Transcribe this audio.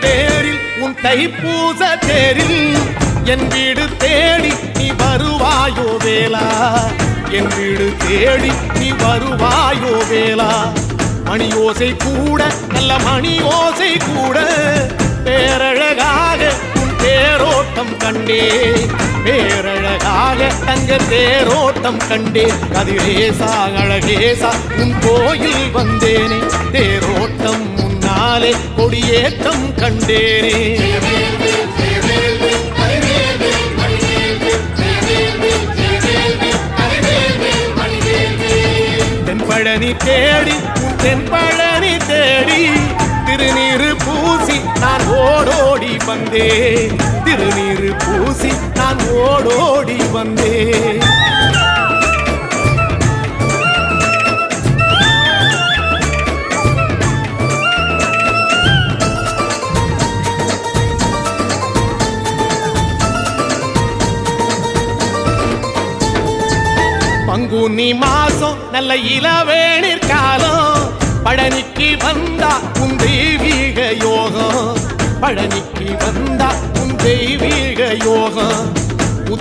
தேரில் உன் தைப்பூச தேரில் என் வீடு தேடி நீ வருவாயோ வேலா, என் வீடு தேடி நீ வருவாயோ வேலா. மணி ஓசை கூட நல்ல மணி ஓசை கூட பேரழகாக உன் தேரோட்டம் கண்டே, பேரழகாக தங்க தேரோட்டம் கண்டே. கதிரேசா அழகேசா உன் கோயில் வந்தேனே, தேரோட்டம் முன்னாலே கொடியேற்றம் கண்டேனே. தென்பழனி தேடி தென்பழனி தேடி திருநீரு பூசி நான் ஓடோடி வந்தேன், திருநீரு பூசி நான் ஓடோடி வந்தேன். பங்குனி மாசம் நல்ல இளவேணிற் காலம், பழனிக்கு வந்தா உன் தெய்வீக யோகம், பழனிக்கு வந்தா உன் தெய்வீக யோகம்.